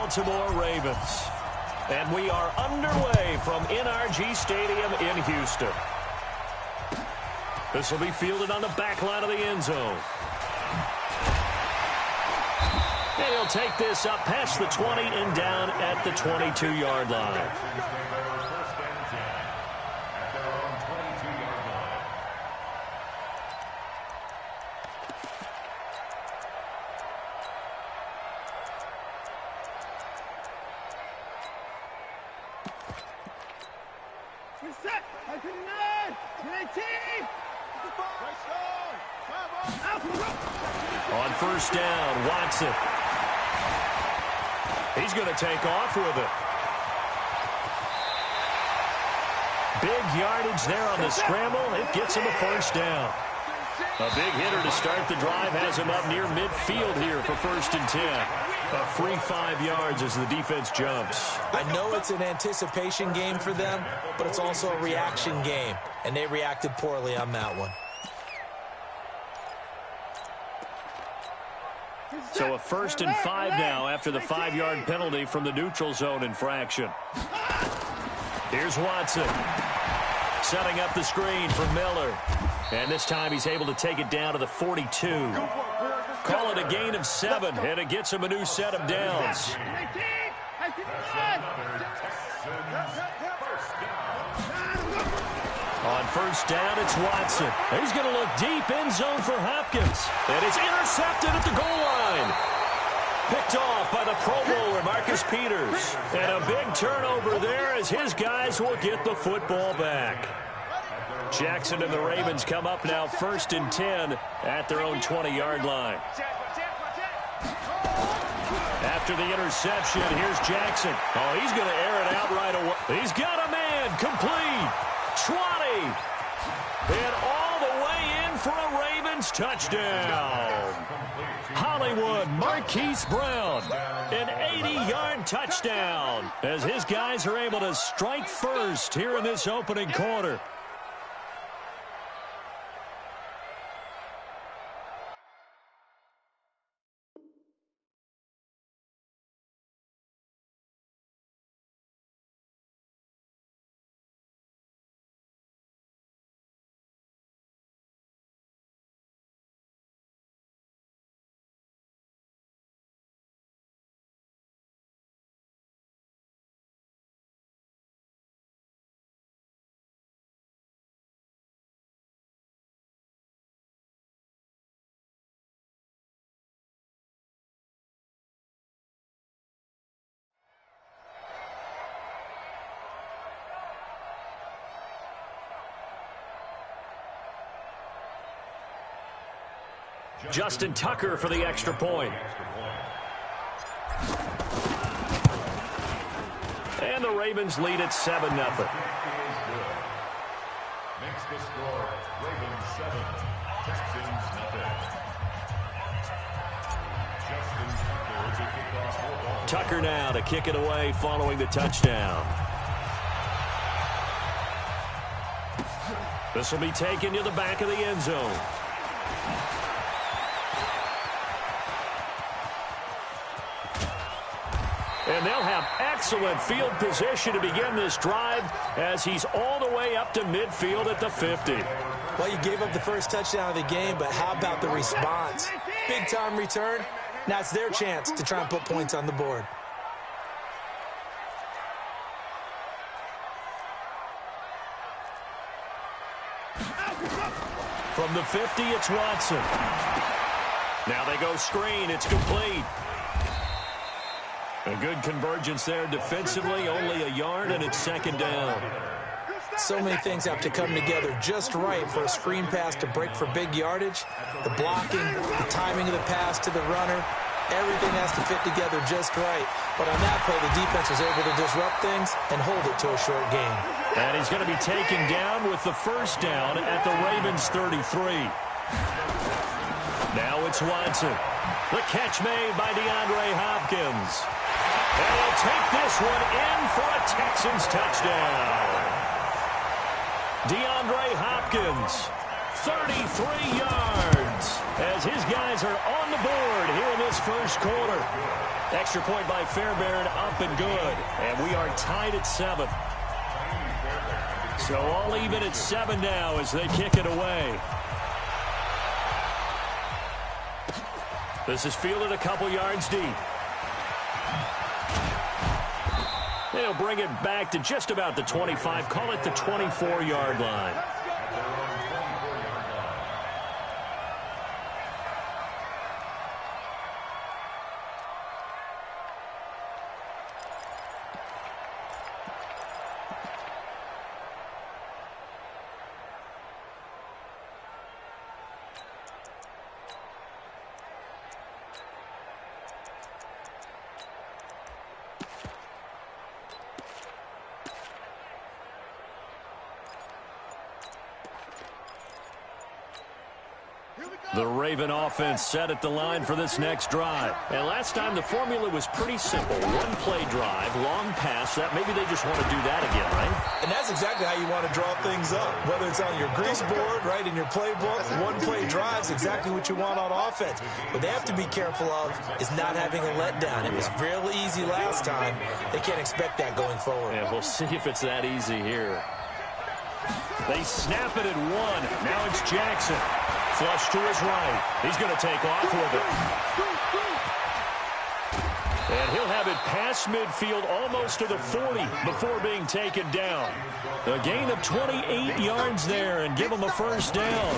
Baltimore Ravens. And we are underway from NRG Stadium in Houston. This will be fielded on the back line of the end zone. And he'll take this up past the 20 and down at the 22-yard line. On first down, Watson. He's going to take off with it. Big yardage there on the scramble. It gets him a first down. A big hitter to start the drive has him up near midfield here for 1st and 10. A free 5 yards as the defense jumps. I know it's an anticipation game for them, but it's also a reaction game, and they reacted poorly on that one. So a 1st and 5 now after the 5-yard penalty from the neutral zone infraction. Here's Watson. Setting up the screen for Miller. And this time he's able to take it down to the 42. Call it a gain of 7, and it gets him a new set of downs. On first down, it's Watson. He's going to look deep end zone for Hopkins. And it's intercepted at the goal line. Picked off by the Pro Bowler, Marcus Peters. And a big turnover there as his guys will get the football back. Jackson and the Ravens come up now 1st and 10 at their own 20-yard line. After the interception, here's Jackson. Oh, he's going to air it out right away. He's got a man complete. 20. And all the way in for a Ravens touchdown. Hollywood Marquise Brown. An 80-yard touchdown as his guys are able to strike first here in this opening quarter. Justin Tucker for the extra point. And the Ravens lead at 7-0. Makes the score Ravens 7, Texans nothing. Justin Tucker to kick off. Tucker now to kick it away following the touchdown. This will be taken to the back of the end zone. And they'll have excellent field position to begin this drive as he's all the way up to midfield at the 50. Well, you gave up the first touchdown of the game, but how about the response? Big-time return. Now it's their chance to try and put points on the board. From the 50, it's Watson. Now they go screen. It's complete. A good convergence there defensively, only a yard, and it's 2nd down. So many things have to come together just right for a screen pass to break for big yardage. The blocking, the timing of the pass to the runner, everything has to fit together just right. But on that play, the defense was able to disrupt things and hold it to a short gain. And he's going to be taken down with the first down at the Ravens 33. Now it's Watson. The catch made by DeAndre Hopkins. And he'll take this one in for a Texans touchdown. DeAndre Hopkins 33 yards as his guys are on the board here in this first quarter. Extra point by Fairbairn, up and good. And we are tied at 7. So all even at 7 now as they kick it away. This is fielded a couple yards deep. They'll bring it back to just about the 25. Call it the 24-yard line. The Raven offense set at the line for this next drive. And last time the formula was pretty simple. One-play drive, long pass. That maybe they just want to do that again, right? And that's exactly how you want to draw things up. Whether it's on your grease board, right, in your playbook, one-play drive's exactly what you want on offense. What they have to be careful of is not having a letdown. It was real easy last time. They can't expect that going forward. Yeah, we'll see if it's that easy here. They snap it at 1. Now it's Jackson. Flush to his right. He's going to take off with it. And he'll have it past midfield almost to the 40 before being taken down. A gain of 28 yards there and give him a first down.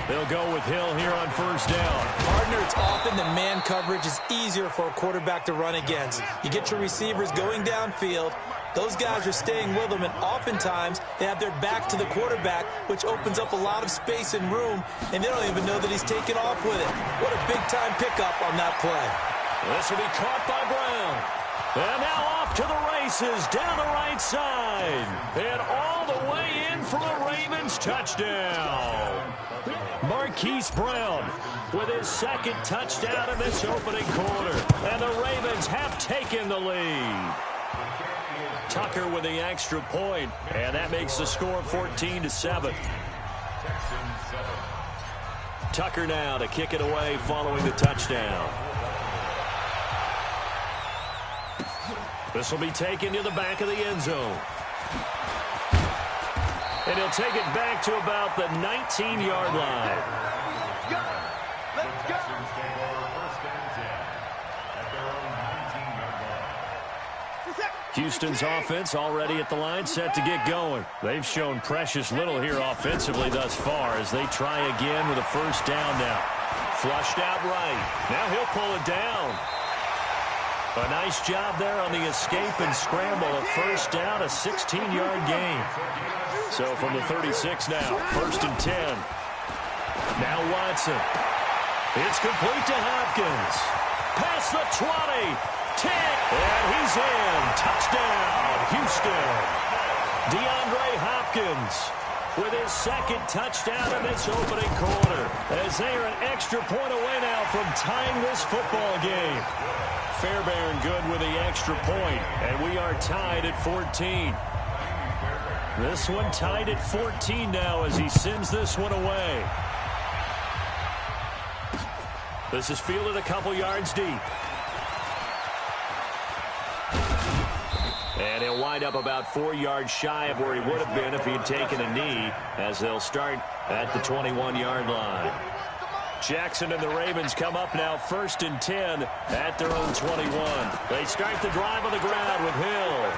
They'll go with Hill here on first down. Partner, it's often that man coverage is easier for a quarterback to run against. You get your receivers going downfield. Those guys are staying with them, and oftentimes they have their back to the quarterback, which opens up a lot of space and room, and they don't even know that he's taken off with it. What a big-time pickup on that play. This will be caught by Brown. And now off to the races down the right side. And all the way in for a Ravens touchdown. Marquise Brown with his second touchdown in this opening quarter. And the Ravens have taken the lead. Tucker with the extra point, and that makes the score 14-7. Tucker now to kick it away following the touchdown. This will be taken to the back of the end zone. And he'll take it back to about the 19-yard line. Let's go. First and 10 at their own 19-yard line. Houston's offense already at the line, set to get going. They've shown precious little here offensively thus far as they try again with a first down now. Flushed out right. Now he'll pull it down. A nice job there on the escape and scramble. A first down, a 16-yard gain. So from the 36 now, first and 10. Now Watson. It's complete to Hopkins. Past the 20. 10. And he's in. Touchdown, Houston. DeAndre Hopkins with his second touchdown in this opening quarter. As they are an extra point away now from tying this football game. Fairbairn good with the extra point, and we are tied at 14. This one tied at 14 now as he sends this one away. This is fielded a couple yards deep. And he'll wind up about 4 yards shy of where he would have been if he had taken a knee, as they'll start at the 21-yard line. Jackson and the Ravens come up now first and 10 at their own 21. They start the drive on the ground with Hill.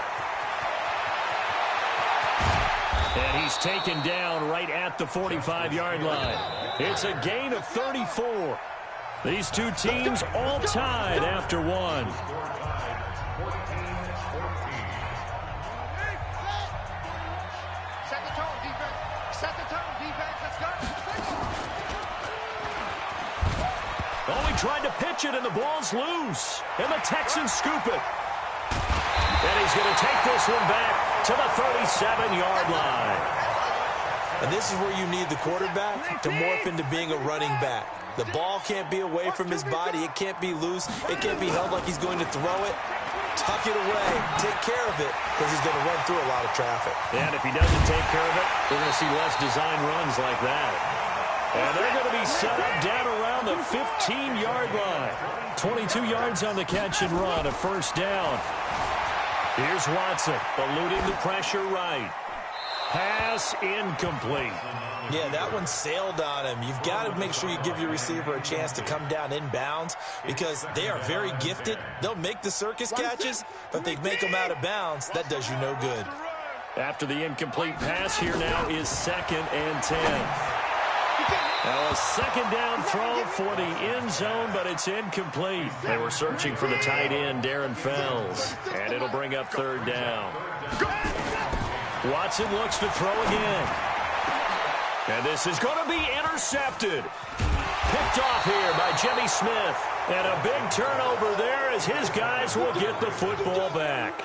And he's taken down right at the 45-yard line. It's a gain of 34. These two teams all tied after one. Set the tone, defense. Set the tone, defense. Let's go. Oh, he tried to pitch it, and the ball's loose. And the Texans scoop it. And he's going to take this one back to the 37-yard line. And this is where you need the quarterback to morph into being a running back. The ball can't be away from his body. It can't be loose. It can't be held like he's going to throw it. Tuck it away. Take care of it, because he's going to run through a lot of traffic. And if he doesn't take care of it, we're going to see less design runs like that. And they're going to be set up down around the 15-yard line. 22 yards on the catch and run, a first down. Here's Watson, eluding the pressure right. Pass incomplete. Yeah, that one sailed on him. You've got to make sure you give your receiver a chance to come down inbounds because they are very gifted. They'll make the circus catches, but if they make them out of bounds, that does you no good. After the incomplete pass, here now is 2nd and 10. Now a second down throw for the end zone, but it's incomplete. They were searching for the tight end, Darren Fells, and it'll bring up 3rd down. Watson looks to throw again. And this is going to be intercepted. Picked off here by Jimmy Smith. And a big turnover there as his guys will get the football back.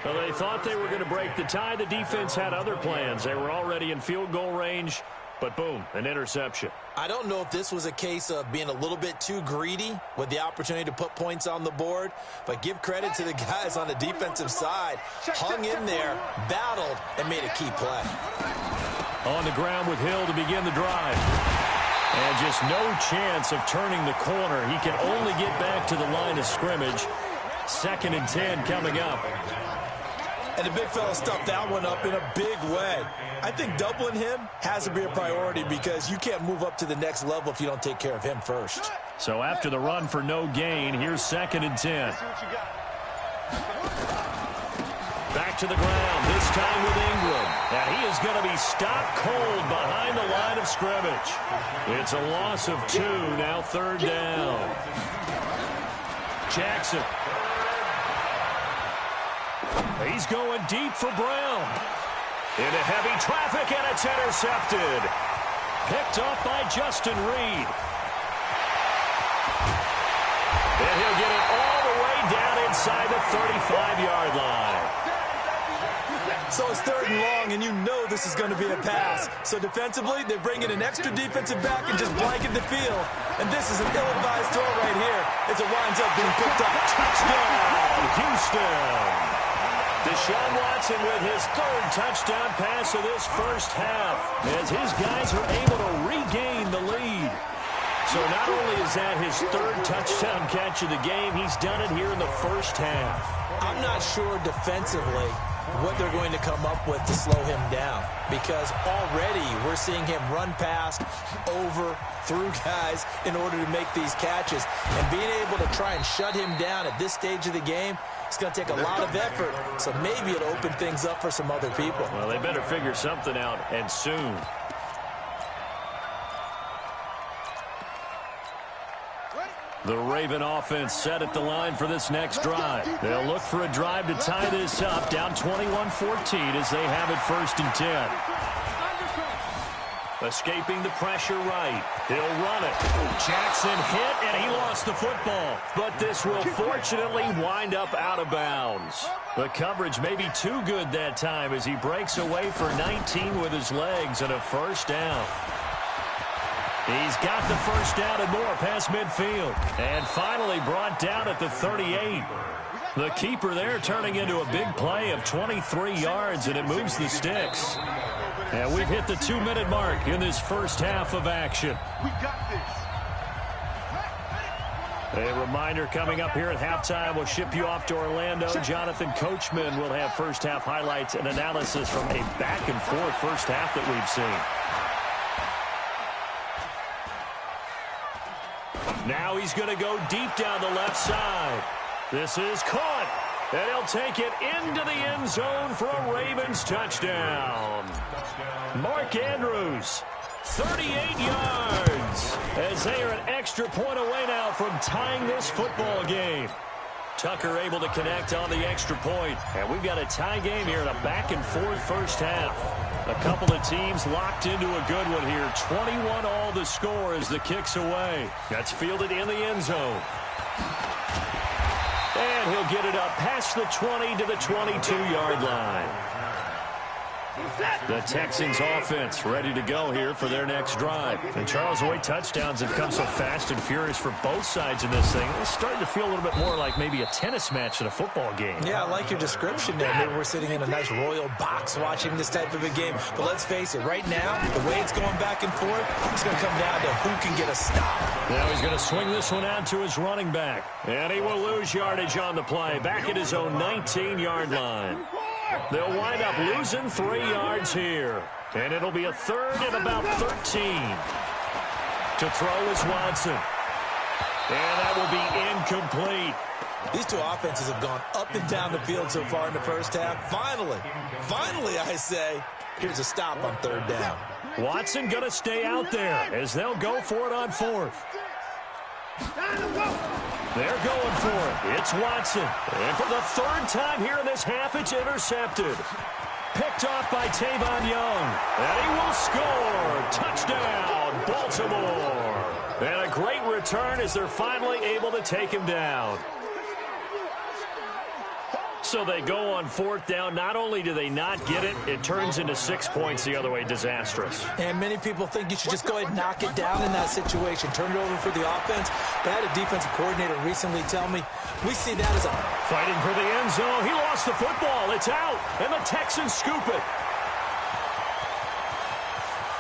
Well, they thought they were going to break the tie. The defense had other plans. They were already in field goal range. But boom, an interception. I don't know if this was a case of being a little bit too greedy with the opportunity to put points on the board, but give credit to the guys on the defensive side. Hung in there, battled, and made a key play. On the ground with Hill to begin the drive. And just no chance of turning the corner. He can only get back to the line of scrimmage. 2nd and 10 coming up. And the big fella stuffed that one up in a big way. I think doubling him has to be a priority because you can't move up to the next level if you don't take care of him first. So after the run for no gain, here's 2nd and 10. Back to the ground, this time with Ingram. And he is going to be stopped cold behind the line of scrimmage. It's a loss of 2, now 3rd down. Jackson. He's going deep for Brown. Into heavy traffic, and it's intercepted. Picked off by Justin Reed. And he'll get it all the way down inside the 35-yard line. So it's 3rd and long, and you know this is going to be a pass. So defensively, they bring in an extra defensive back and just blanket the field. And this is an ill-advised throw right here as it winds up being picked up. Touchdown, Houston. Deshaun Watson with his 3rd touchdown pass of this first half as his guys are able to regain the lead. So not only is that his 3rd touchdown catch of the game, he's done it here in the first half. I'm not sure defensively what they're going to come up with to slow him down because already we're seeing him run past, over, through guys in order to make these catches. And being able to try and shut him down at this stage of the game, it's going to take a lot of effort, so maybe it'll open things up for some other people. Well, they better figure something out, and soon. The Raven offense set at the line for this next drive. They'll look for a drive to tie this up, down 21-14 as they have it 1st and 10. Escaping the pressure right. He'll run it. Jackson hit, and he lost the football. But this will fortunately wind up out of bounds. The coverage may be too good that time as he breaks away for 19 with his legs and a first down. He's got the first down and more past midfield. And finally brought down at the 38. The keeper there turning into a big play of 23 yards, and it moves the sticks. And we've hit the 2-minute mark in this first half of action. A reminder coming up here at halftime. We'll ship you off to Orlando. Jonathan Coachman will have first half highlights and analysis from a back-and-forth first half that we've seen. Now he's going to go deep down the left side. This is caught. And he'll take it into the end zone for a Ravens touchdown. Mark Andrews, 38 yards, as they are an extra point away now from tying this football game. Tucker able to connect on the extra point. And we've got a tie game here in a back-and-forth first half. A couple of teams locked into a good one here. 21 all the score as the kick's away. That's fielded in the end zone. And he'll get it up past the 20 to the 22-yard line. The Texans offense ready to go here for their next drive. And Charles, the way touchdowns have come so fast and furious for both sides in this thing, it's starting to feel a little bit more like maybe a tennis match in a football game. Yeah, I like your description there. Maybe we're sitting in a nice royal box watching this type of a game. But let's face it, right now, the way it's going back and forth, it's going to come down to who can get a stop. Now he's going to swing this one out to his running back. And he will lose yardage on the play, back at his own 19-yard line. They'll wind up losing 3 yards here. And it'll be a third and about 13. To throw is Watson. And that will be incomplete. These two offenses have gone up and down the field so far in the first half. Finally, I say, here's a stop on third down. Watson going to stay out there as they'll go for it on fourth. They're going for it. It's Watson. And for the third time here in this half, it's intercepted. Picked off by Tavon Young. And he will score. Touchdown, Baltimore. And a great return as they're finally able to take him down. So they go on fourth down. Not only do they not get it, it turns into 6 points the other way. Disastrous. And many people think you should just go ahead and knock it down in that situation. Turn it over for the offense. But I had a defensive coordinator recently tell me, we see that as a... Fighting for the end zone. He lost the football. It's out. And the Texans scoop it.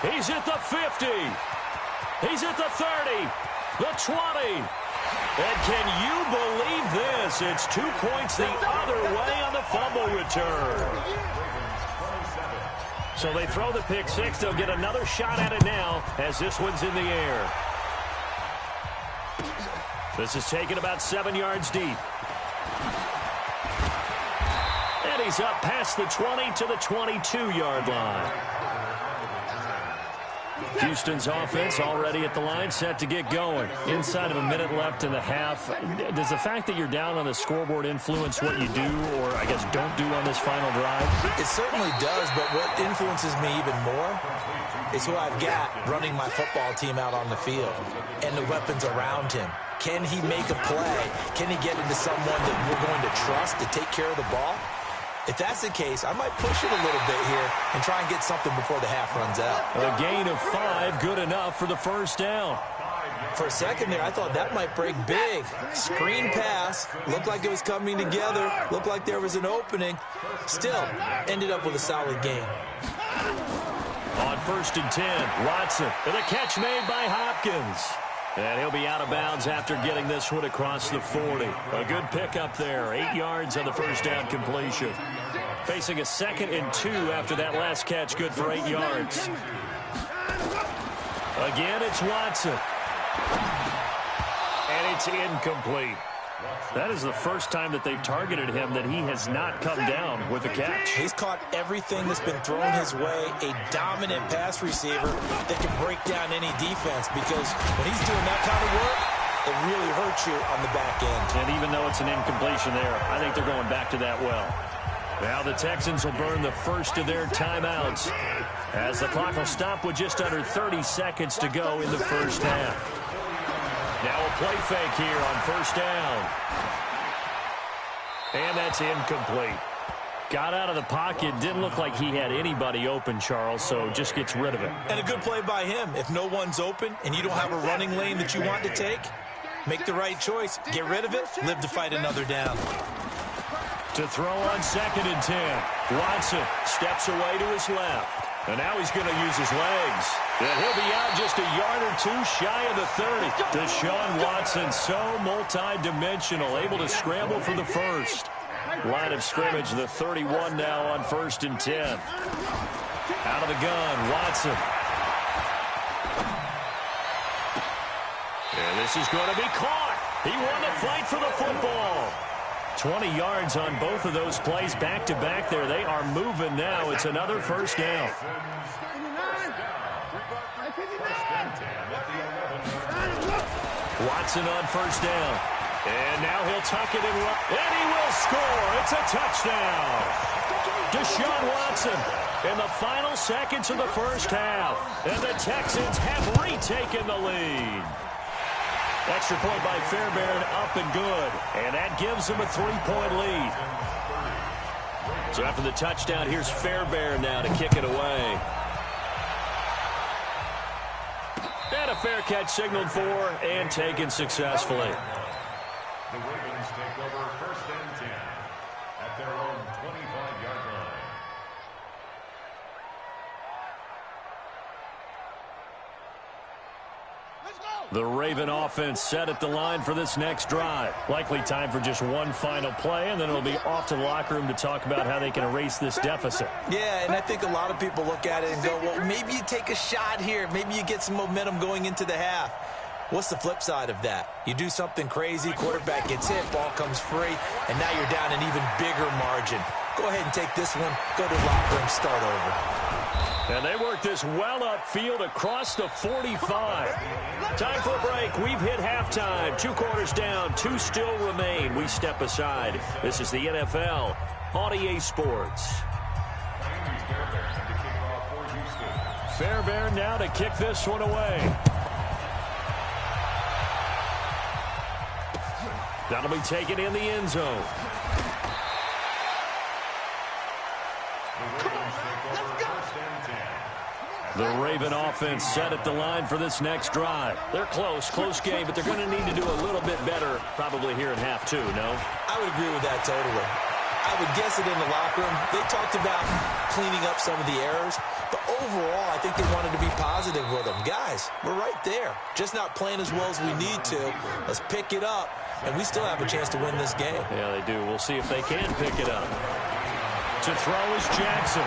He's at the 50. He's at the 30. The 20. And can you believe this? It's 2 points the other way on the fumble return. So they throw the pick six. They'll get another shot at it now as this one's in the air. This is taken about 7 yards deep. And he's up past the 20 to the 22-yard line. Houston's offense already at the line, set to get going. Inside of a minute left in the half. Does the fact that you're down on the scoreboard influence what you do or, I guess, don't do on this final drive? It certainly does, but what influences me even more is who I've got running my football team out on the field and the weapons around him. Can he make a play? Can he get into someone that we're going to trust to take care of the ball? If that's the case, I might push it a little bit here and try and get something before the half runs out. A gain of 5, good enough for the first down. For a second there, I thought that might break big. Screen pass, looked like it was coming together, looked like there was an opening. Still, ended up with a solid gain. On 1st and 10, Watson, and a catch made by Hopkins. And he'll be out of bounds after getting this one across the 40. A good pickup there. 8 yards on the first down completion. Facing a 2nd and 2 after that last catch. Good for 8 yards. Again, it's Watson. And it's incomplete. That is the first time that they've targeted him that he has not come down with a catch. He's caught everything that's been thrown his way. A dominant pass receiver that can break down any defense, because when he's doing that kind of work, it really hurts you on the back end. And even though it's an incompletion there, I think they're going back to that well. Now the Texans will burn the first of their timeouts as the clock will stop with just under 30 seconds to go in the first half. Now a play fake here on first down. And that's incomplete. Got out of the pocket. Didn't look like he had anybody open, Charles, so just gets rid of it. And a good play by him. If no one's open and you don't have a running lane that you want to take, make the right choice. Get rid of it. Live to fight another down. To throw on 2nd and 10. Watson steps away to his left. And now he's going to use his legs. And he'll be out just a yard or 2 shy of the 30. Deshaun Watson, so multi-dimensional, able to scramble for the first. Line of scrimmage, the 31 now on 1st and 10. Out of the gun, Watson. And this is going to be caught. He won the fight for the football. 20 yards on both of those plays back-to-back there. They are moving now. It's another first down. Watson on first down. And now he'll tuck it and run. And he will score. It's a touchdown. Deshaun Watson in the final seconds of the first half. And the Texans have retaken the lead. Extra point by Fairbairn, up and good. And that gives them a 3-point lead. So after the touchdown, here's Fairbairn now to kick it away. And a fair catch signaled for and taken successfully. The Ravens take over 1st and 10 at their own 25-yard line. The Raven offense set at the line for this next drive. Likely time for just one final play, and then it'll be off to the locker room to talk about how they can erase this deficit. Yeah, and I think a lot of people look at it and go, well, maybe you take a shot here. Maybe you get some momentum going into the half. What's the flip side of that? You do something crazy, quarterback gets hit, ball comes free, and now you're down an even bigger margin. Go ahead and take this one, go to the locker room, start over. And they work this well upfield across the 45. Time for a break. We've hit halftime. 2 quarters down, 2 still remain. We step aside. This is the NFL on EA Sports. Fairbairn now to kick this one away. That'll be taken in the end zone. The Raven offense set at the line for this next drive. They're close game, but they're going to need to do a little bit better probably here in half 2, no? I would agree with that totally. I would guess it in the locker room. They talked about cleaning up some of the errors, but overall, I think they wanted to be positive with them. Guys, we're right there. Just not playing as well as we need to. Let's pick it up, and we still have a chance to win this game. Yeah, they do. We'll see if they can pick it up. To throw is Jackson.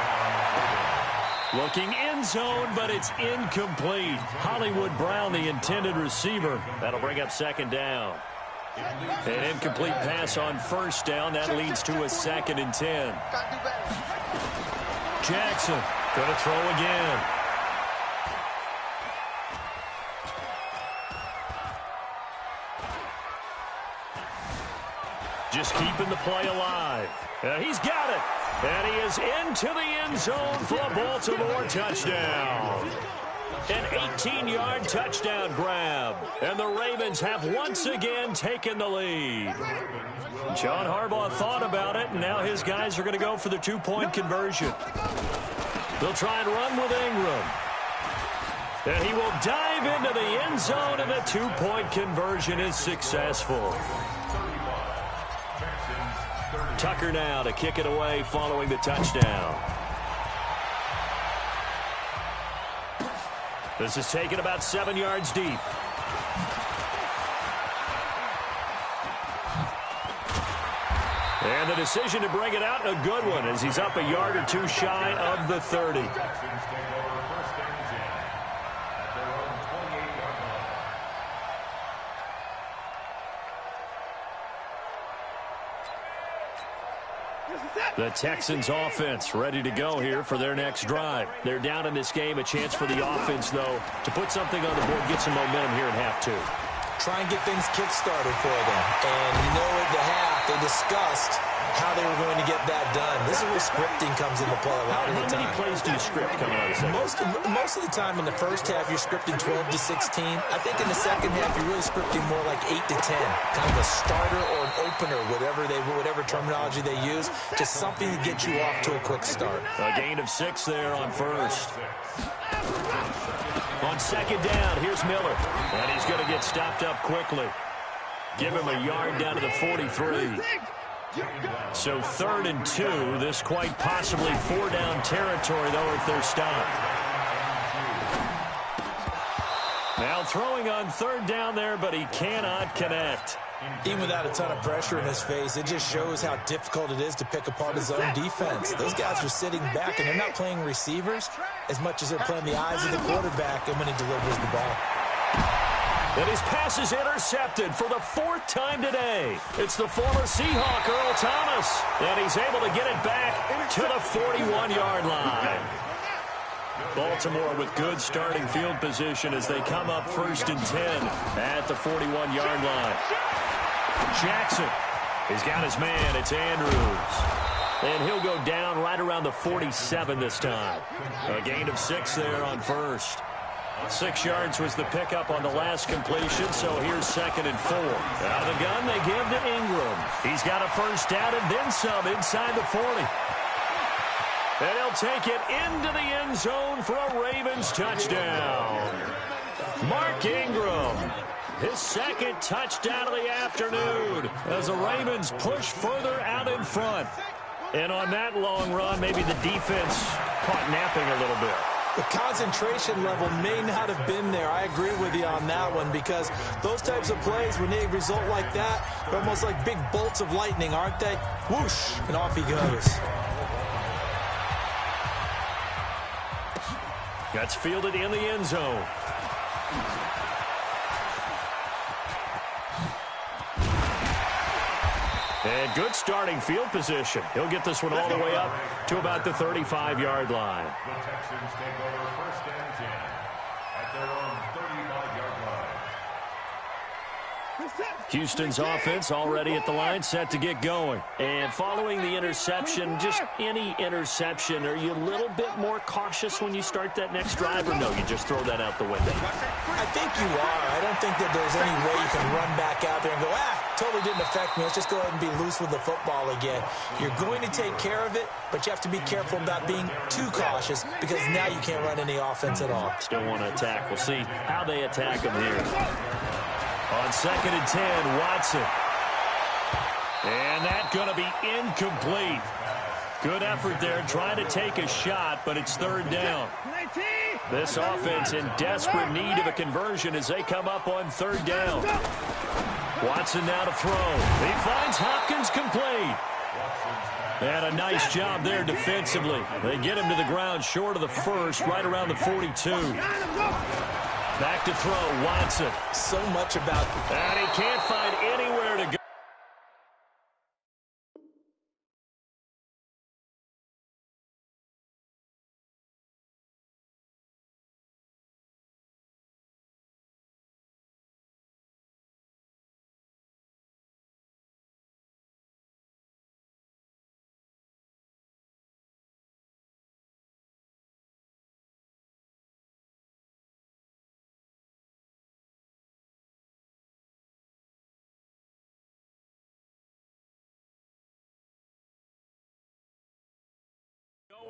Looking end zone, but it's incomplete. Hollywood Brown, the intended receiver. That'll bring up 2nd down. An incomplete pass on 1st down. That leads to a 2nd and 10. Jackson going to throw again. Just keeping the play alive. He's got it. And he is into the end zone for a Baltimore touchdown. An 18-yard touchdown grab. And the Ravens have once again taken the lead. John Harbaugh thought about it, and now his guys are going to go for the 2-point conversion. They'll try and run with Ingram. And he will dive into the end zone, and the 2-point conversion is successful. Tucker now to kick it away following the touchdown. This is taken about 7 yards deep. And the decision to bring it out, a good one, as he's up a yard or 2 shy of the 30. The Texans offense ready to go here for their next drive. They're down in this game. A chance for the offense, though, to put something on the board, get some momentum here in half 2. Try and get things kick-started for them. And you know at the half, they discussed how they were going to get that done. This is where scripting comes into play a lot of the time. How many plays do you script coming out of the second? Most of the time in the first half, you're scripting 12 to 16. I think in the second half, you're really scripting more like 8 to 10. Kind of a starter or an opener, whatever terminology they use. Just something to get you off to a quick start. A gain of 6 there on 1st. On 2nd down, here's Miller. And he's going to get stopped up quickly. Give him a yard down to the 43. So 3rd and 2. This quite possibly 4-down territory, though, if they're stopped. Now throwing on 3rd down there, but he cannot connect. Even without a ton of pressure in his face, it just shows how difficult it is to pick apart his own defense. Those guys are sitting back, and they're not playing receivers as much as they're playing the eyes of the quarterback and when he delivers the ball. And his pass is intercepted for the 4th time today. It's the former Seahawk, Earl Thomas. And he's able to get it back to the 41-yard line. Baltimore with good starting field position as they come up 1st and 10 at the 41-yard line. Jackson, he's got his man. It's Andrews. And he'll go down right around the 47 this time. A gain of 6 there on 1st. 6 yards was the pickup on the last completion, so here's 2nd and 4. Out of the gun, they give to Ingram. He's got a first down and then some inside the 40. And he'll take it into the end zone for a Ravens touchdown. Mark Ingram, his 2nd touchdown of the afternoon as the Ravens push further out in front. And on that long run, maybe the defense caught napping a little bit. The concentration level may not have been there. I agree with you on that one because those types of plays, when they result like that, they're almost like big bolts of lightning, aren't they? Whoosh, and off he goes. That's fielded in the end zone. And good starting field position. He'll get this one all the way up to about the 35-yard line. The Texans take over 1st and 10 at their own 35-yard line. Houston's offense already at the line, set to get going. And following the interception, just any interception, are you a little bit more cautious when you start that next drive, or no, you just throw that out the window? I think you are. I don't think that there's any way you can run back out there and go, totally didn't affect me. Let's just go ahead and be loose with the football again. You're going to take care of it, but you have to be careful about being too cautious because now you can't run any offense at all. Still want to attack. We'll see how they attack him here. On 2nd and 10, Watson. And that's going to be incomplete. Good effort there trying to take a shot, but it's 3rd down. This offense in desperate need of a conversion as they come up on 3rd down. Watson now to throw. He finds Hopkins complete. And a nice job there defensively. They get him to the ground short of the 1st, right around the 42. Back to throw, Watson. So much about... And he can't find anywhere to go.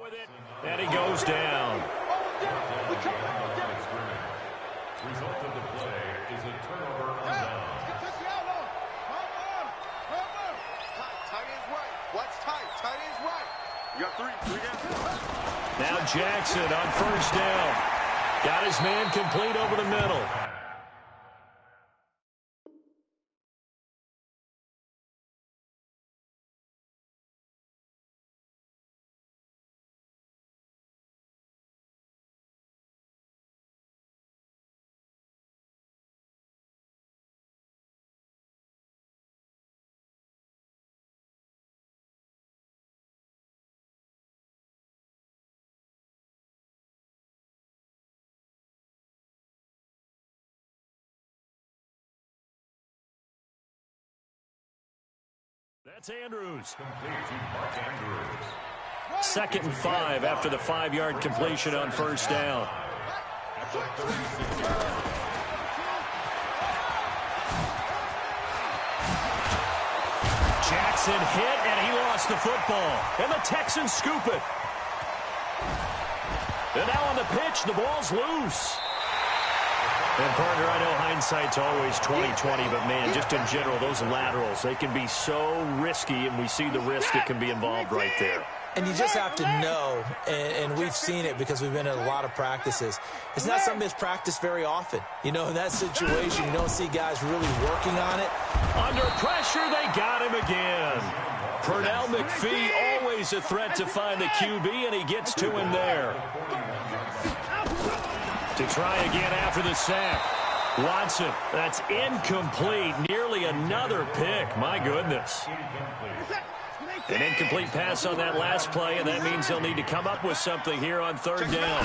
With it, and he goes down. Result of the play is a turnover on down. Tight end's right. What's tight? Tight end's right. You got three down. Now Jackson on 1st down. Got his man complete over the middle. That's Andrews. Complete to Mark Andrews. 2nd and 5 after the 5-yard completion on 1st down. At the 36-yard line. Jackson hit, and he lost the football. And the Texans scoop it. And now on the pitch, the ball's loose. And, partner, I know hindsight's always 20/20, but, man, just in general, those laterals, they can be so risky, and we see the risk that can be involved right there. And you just have to know, and we've seen it because we've been in a lot of practices. It's not something that's practiced very often. You know, in that situation, you don't see guys really working on it. Under pressure, they got him again. Pernell McPhee, always a threat to find the QB, and he gets to him there. To try again after the sack. Watson, that's incomplete. Nearly another pick. My goodness. An incomplete pass on that last play, and that means they'll need to come up with something here on 3rd down.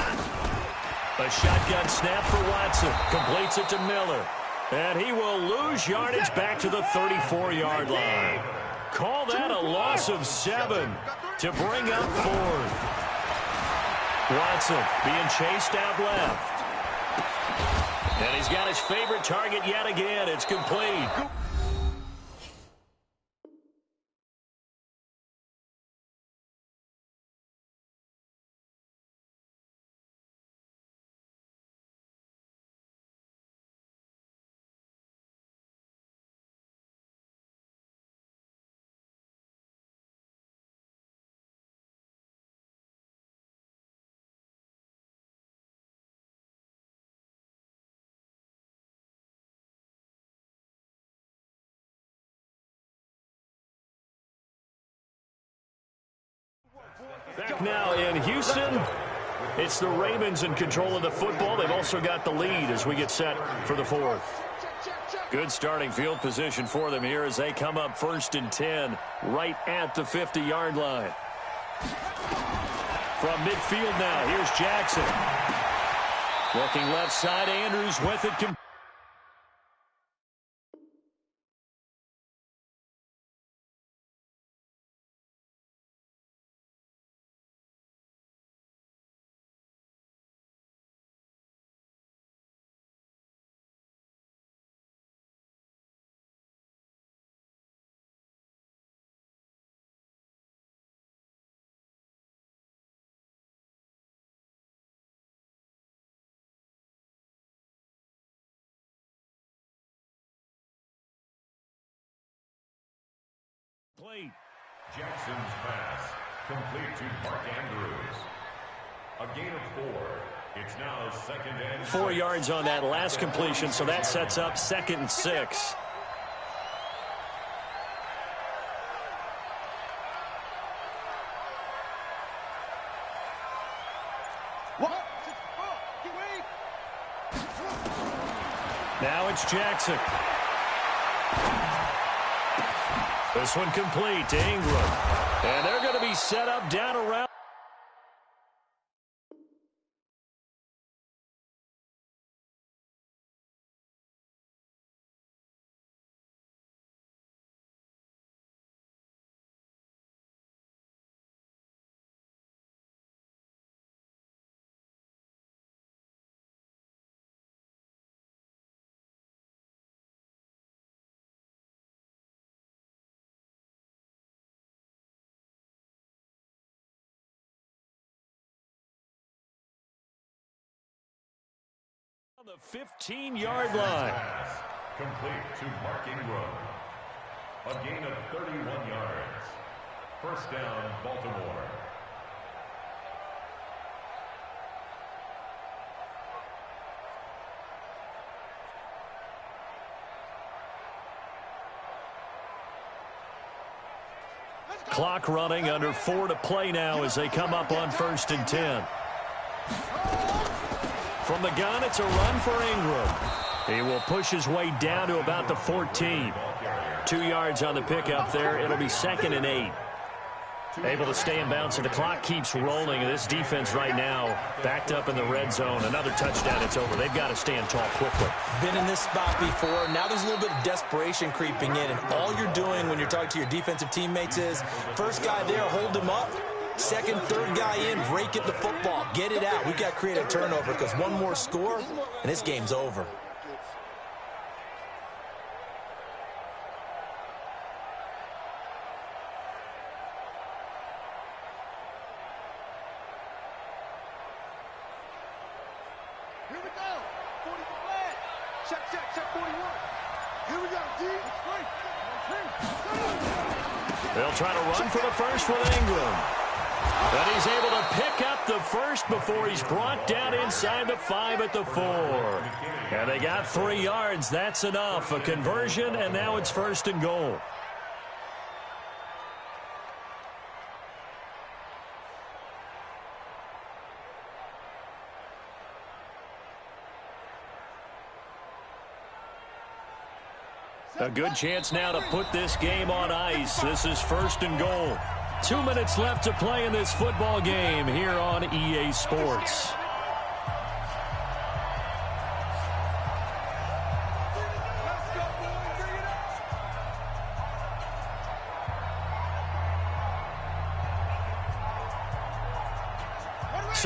A shotgun snap for Watson. Completes it to Miller. And he will lose yardage back to the 34-yard line. Call that a loss of 7 to bring up 4th. Watson being chased out left. And he's got his favorite target yet again. It's complete. Back now in Houston, it's the Ravens in control of the football. They've also got the lead as we get set for the fourth. Good starting field position for them here as they come up 1st and 10 right at the 50-yard line. From midfield now, here's Jackson. Working left side, Andrews with it. Plate. Jackson's pass complete to Mark Andrews. A gain of 4. It's now 2nd and 4 yards on that last completion, so that sets up 2nd and 6. Now it's Jackson. This one complete to Ingram. And they're going to be set up down around. On the 15-yard line. Complete to Mark Ingram. A gain of 31 yards. 1st down, Baltimore. Clock running, under 4 to play now as they come up on 1st and 10. From the gun, it's a run for Ingram. He will push his way down to about the 14. 2 yards on the pickup there. It'll be 2nd and 8. Able to stay in bounds, and the clock keeps rolling. And this defense right now backed up in the red zone. Another touchdown, it's over. They've got to stand tall quickly. Been in this spot before. Now there's a little bit of desperation creeping in. And all you're doing when you're talking to your defensive teammates is, first guy there, hold him up. 2nd, 3rd guy in, rake it the football. Get it out. We've got to create a turnover because one more score, and this game's over. Here we go. 40 flag. Check 41. Here we go, D. They'll try to run for the first with Ingram. But he's able to pick up the first before he's brought down inside the 5 at the 4. And they got 3 yards. That's enough. A conversion, and now it's 1st and goal. A good chance now to put this game on ice. This is 1st and goal. 2 minutes left to play in this football game here on EA Sports.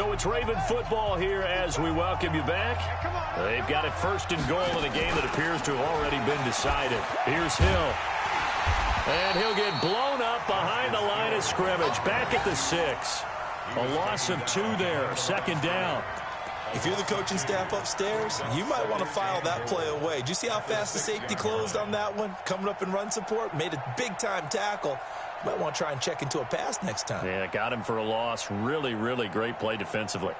So it's Raven football here as we welcome you back. They've got it first and goal in a game that appears to have already been decided. Here's Hill. And he'll get blown up behind the line of scrimmage. Back at the 6. A loss of 2 there. Second down. If you're the coaching staff upstairs, you might want to file that play away. Did you see how fast the safety closed on that one? Coming up in run support, made a big-time tackle. Might want to try and check into a pass next time. Yeah, got him for a loss. Really, really great play defensively.